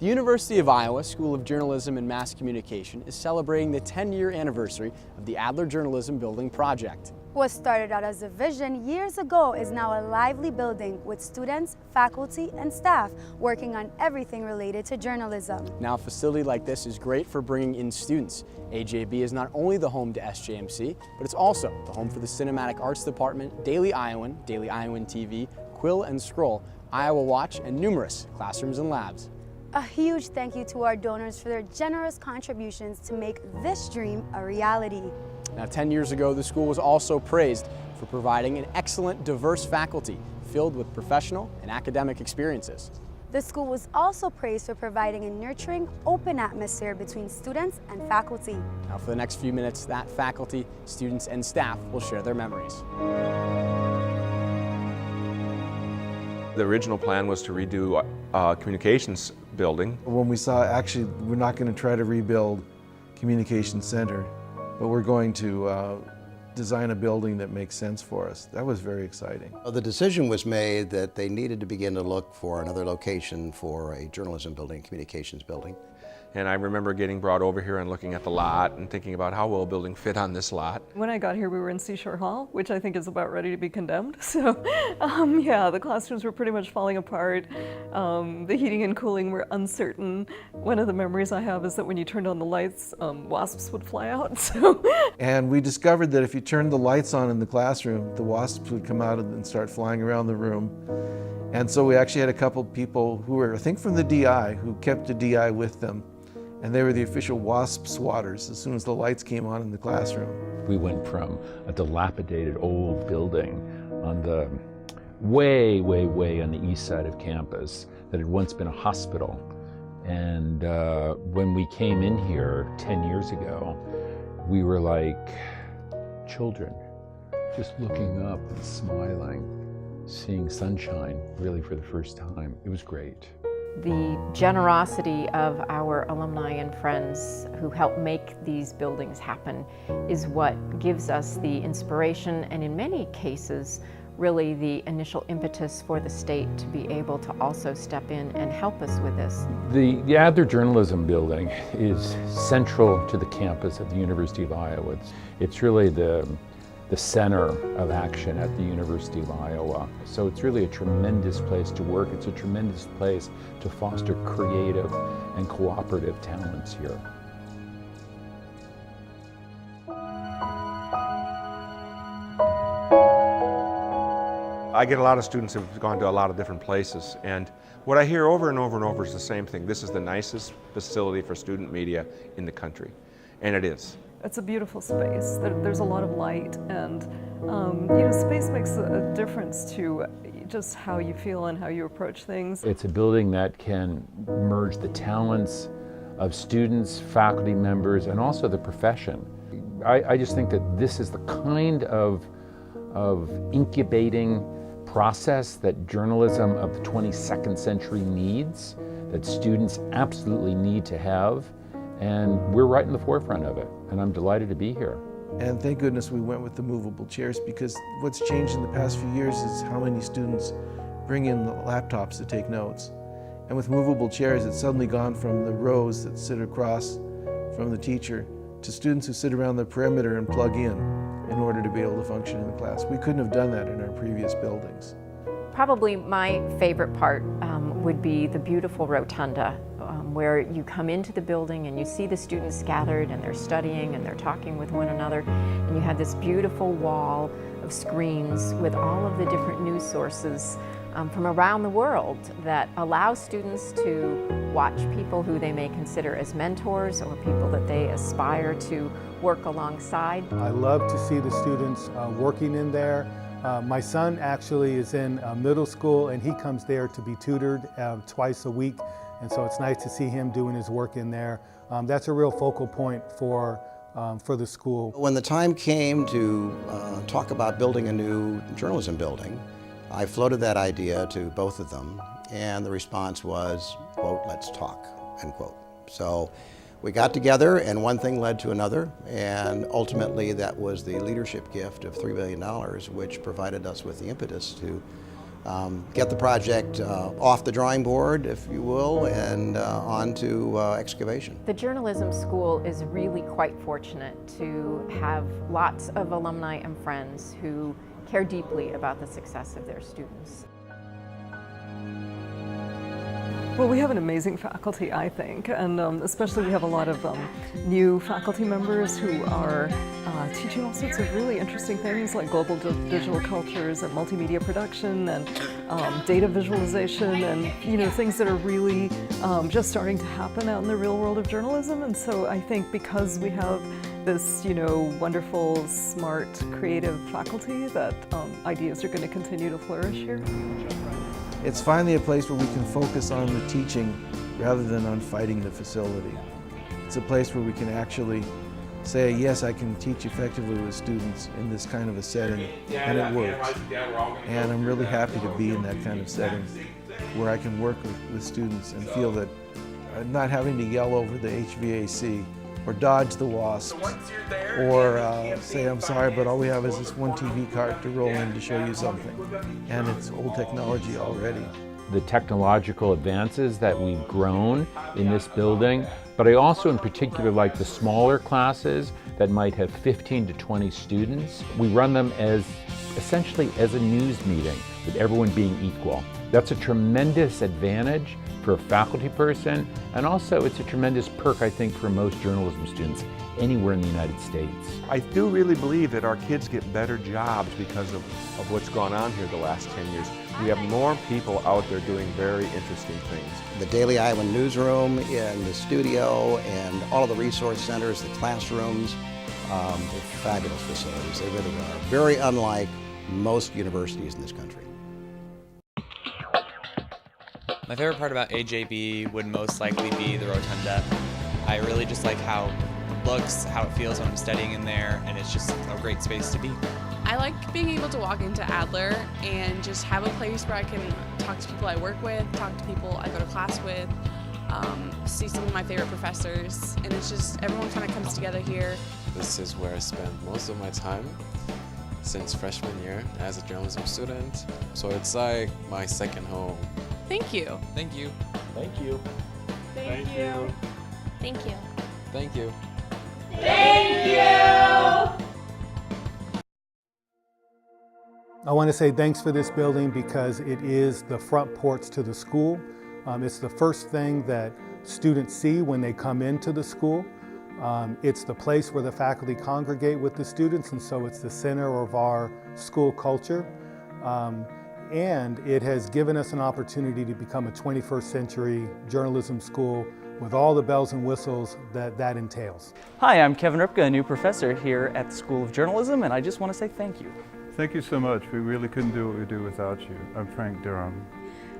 The University of Iowa School of Journalism and Mass Communication is celebrating the 10-year anniversary of the Adler Journalism Building project. What started out as a vision years ago is now a lively building with students, faculty, and staff working on everything related to journalism. Now, a facility like this is great for bringing in students. AJB is not only the home to SJMC, but it's also the home for the Cinematic Arts Department, Daily Iowan TV, Quill and Scroll, Iowa Watch, and numerous classrooms and labs. A huge thank you to our donors for their generous contributions to make this dream a reality. Now, 10 years ago, the school was also praised for providing an excellent, diverse faculty filled with professional and academic experiences. The school was also praised for providing a nurturing, open atmosphere between students and faculty. Now, for the next few minutes, that faculty, students, and staff will share their memories. The original plan was to redo communications building. When we saw, actually, we're not going to try to rebuild Communications Center, but we're going to design a building that makes sense for us. That was very exciting. The decision was made that they needed to begin to look for another location for a journalism building, communications building. And I remember getting brought over here and looking at the lot and thinking about how will a building fit on this lot. When I got here, we were in Seashore Hall, which I think is about ready to be condemned. So yeah, the classrooms were pretty much falling apart. The heating and cooling were uncertain. One of the memories I have is that when you turned on the lights, wasps would fly out. So. And we discovered that if you turned the lights on in the classroom, the wasps would come out and start flying around the room. And so we actually had a couple people who were, I think, from the DI, who kept the DI with them. And they were the official wasp swatters as soon as the lights came on in the classroom. We went from a dilapidated old building on the way on the east side of campus that had once been a hospital. And when we came in here 10 years ago, we were like children, just looking up and smiling, seeing sunshine really for the first time. It was great. The generosity of our alumni and friends who help make these buildings happen is what gives us the inspiration and in many cases really the initial impetus for the state to be able to also step in and help us with this. The Adler Journalism Building is central to the campus of the University of Iowa. It's really the center of action at the University of Iowa. So it's really a tremendous place to work. It's a tremendous place to foster creative and cooperative talents here. I get a lot of students who've gone to a lot of different places, and what I hear over and over and over is the same thing. This is the nicest facility for student media in the country, and it is. It's a beautiful space. There's a lot of light, and space makes a difference to just how you feel and how you approach things. It's a building that can merge the talents of students, faculty members, and also the profession. I just think that this is the kind of incubating process that journalism of the 22nd century needs, that students absolutely need to have. And we're right in the forefront of it, and I'm delighted to be here. And thank goodness we went with the movable chairs, because what's changed in the past few years is how many students bring in the laptops to take notes. And with movable chairs, it's suddenly gone from the rows that sit across from the teacher to students who sit around the perimeter and plug in order to be able to function in the class. We couldn't have done that in our previous buildings. Probably my favorite part would be the beautiful rotunda, where you come into the building and you see the students gathered and they're studying and they're talking with one another, and you have this beautiful wall of screens with all of the different news sources from around the world that allow students to watch people who they may consider as mentors or people that they aspire to work alongside. I love to see the students working in there. My son actually is in middle school, and he comes there to be tutored twice a week, and so it's nice to see him doing his work in there. That's a real focal point for the school. When the time came to talk about building a new journalism building, I floated that idea to both of them, and the response was, quote, "Let's talk," end quote. So we got together, and one thing led to another, and ultimately that was the leadership gift of $3 billion, which provided us with the impetus to get the project off the drawing board, if you will, and on to excavation. The journalism school is really quite fortunate to have lots of alumni and friends who care deeply about the success of their students. Well, we have an amazing faculty, I think, and especially we have a lot of new faculty members who are teaching all sorts of really interesting things like global digital cultures and multimedia production and data visualization and things that are really just starting to happen out in the real world of journalism. And so I think because we have this wonderful, smart, creative faculty that ideas are going to continue to flourish here. It's finally a place where we can focus on the teaching rather than on fighting the facility. It's a place where we can actually say, yes, I can teach effectively with students in this kind of a setting, and it works. And I'm really happy to be in that kind of setting where I can work with students and feel that I'm not having to yell over the HVAC or dodge the wasps or say, I'm sorry, but all we have is this one TV cart to roll in to show you something. And it's old technology already. The technological advances that we've grown in this building, but I also in particular like the smaller classes that might have 15 to 20 students. We run them as essentially as a news meeting with everyone being equal. That's a tremendous advantage for a faculty person, and also it's a tremendous perk, I think, for most journalism students anywhere in the United States. I do really believe that our kids get better jobs because of what's gone on here the last 10 years. We have more people out there doing very interesting things. The Daily Iowan newsroom and the studio and all of the resource centers, the classrooms, they're fabulous facilities. They really are. Very unlike most universities in this country. My favorite part about AJB would most likely be the rotunda. I really just like how it looks, how it feels when I'm studying in there, and it's just a great space to be. I like being able to walk into Adler and just have a place where I can talk to people I work with, talk to people I go to class with, see some of my favorite professors, and it's just everyone kind of comes together here. This is where I spend most of my time since freshman year as a journalism student, so it's like my second home. Thank you. Thank you. Thank you. Thank you. Thank you. Thank you. Thank you. I want to say thanks for this building because it is the front porch to the school. It's the first thing that students see when they come into the school. It's the place where the faculty congregate with the students, and so it's the center of our school culture. And it has given us an opportunity to become a 21st century journalism school with all the bells and whistles that entails. Hi, I'm Kevin Ripka, a new professor here at the School of Journalism, and I just want to say thank you. Thank you so much. We really couldn't do what we do without you. I'm Frank Durham.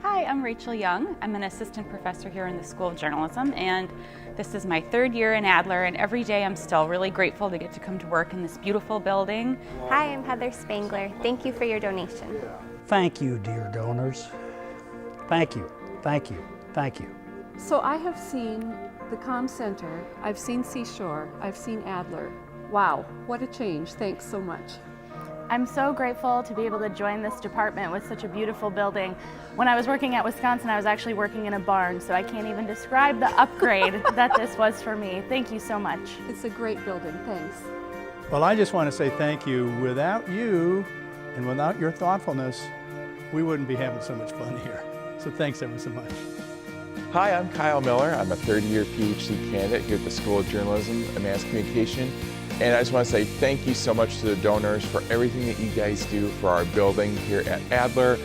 Hi, I'm Rachel Young. I'm an assistant professor here in the School of Journalism, and this is my third year in Adler, and every day I'm still really grateful to get to come to work in this beautiful building. Hi, I'm Heather Spangler. Thank you for your donation. Thank you, dear donors. Thank you, thank you, thank you. So I have seen the Comm Center, I've seen Seashore, I've seen Adler. Wow, what a change. Thanks so much. I'm so grateful to be able to join this department with such a beautiful building. When I was working at Wisconsin, I was actually working in a barn, so I can't even describe the upgrade that this was for me. Thank you so much. It's a great building. Thanks. Well, I just want to say thank you. Without you and without your thoughtfulness, we wouldn't be having so much fun here. So thanks ever so much. Hi, I'm Kyle Miller. I'm a third-year PhD candidate here at the School of Journalism and Mass Communication. And I just want to say thank you so much to the donors for everything that you guys do for our building here at Adler.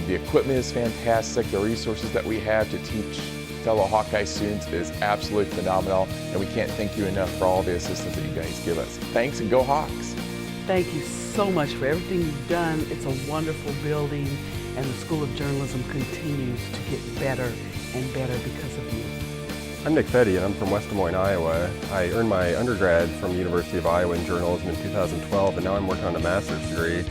The equipment is fantastic. The resources that we have to teach fellow Hawkeye students is absolutely phenomenal. And we can't thank you enough for all the assistance that you guys give us. Thanks, and go Hawks. Thank you so much for everything you've done. It's a wonderful building, and the School of Journalism continues to get better and better because of you. I'm Nick Fetty, and I'm from West Des Moines, Iowa. I earned my undergrad from the University of Iowa in journalism in 2012, and now I'm working on a master's degree.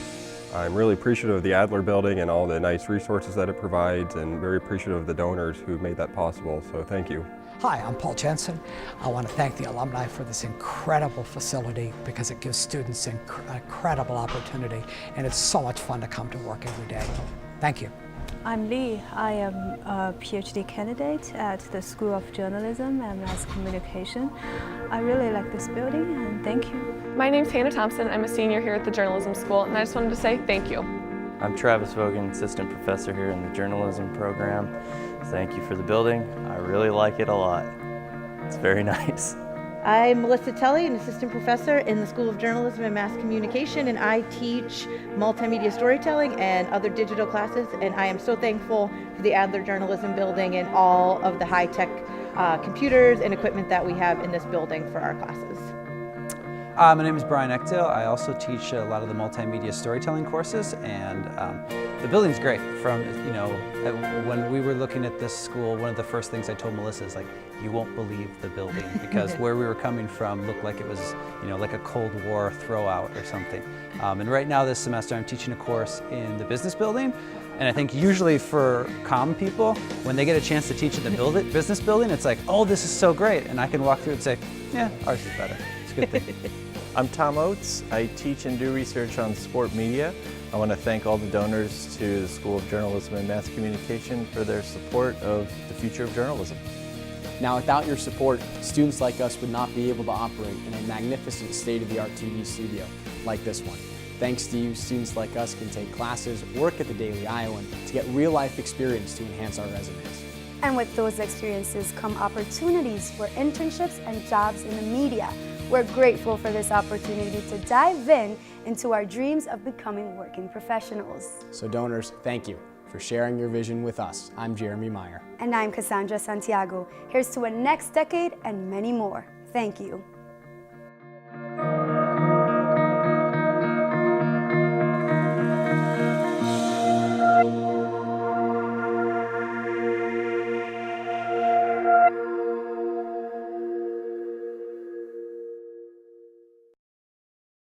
I'm really appreciative of the Adler building and all the nice resources that it provides, and very appreciative of the donors who made that possible, so thank you. Hi, I'm Paul Jensen. I want to thank the alumni for this incredible facility because it gives students an incredible opportunity, and it's so much fun to come to work every day. Thank you. I'm Lee. I am a PhD candidate at the School of Journalism and Mass Communication. I really like this building, and thank you. My name's Hannah Thompson. I'm a senior here at the Journalism School, and I just wanted to say thank you. I'm Travis Vogan, assistant professor here in the journalism program. Thank you for the building. I really like it a lot. It's very nice. I'm Melissa Tully, an assistant professor in the School of Journalism and Mass Communication, and I teach multimedia storytelling and other digital classes, and I am so thankful for the Adler Journalism Building and all of the high-tech computers and equipment that we have in this building for our classes. My name is Brian Eckdale. I also teach a lot of the multimedia storytelling courses, and the building's great. From, you know, when we were looking at this school, one of the first things I told Melissa is like, you won't believe the building, because where we were coming from looked like it was, you know, like a Cold War throwout or something. And right now this semester I'm teaching a course in the business building, and I think usually for common people, when they get a chance to teach in the business building, it's like, oh, this is so great, and I can walk through and say, yeah, ours is better. It's a good thing. I'm Tom Oates. I teach and do research on sport media. I want to thank all the donors to the School of Journalism and Mass Communication for their support of the future of journalism. Now, without your support, students like us would not be able to operate in a magnificent state-of-the-art TV studio like this one. Thanks to you, students like us can take classes, work at the Daily Iowan to get real-life experience to enhance our resumes. And with those experiences come opportunities for internships and jobs in the media. We're grateful for this opportunity to dive into our dreams of becoming working professionals. So donors, thank you for sharing your vision with us. I'm Jeremy Meyer. And I'm Cassandra Santiago. Here's to a next decade and many more. Thank you.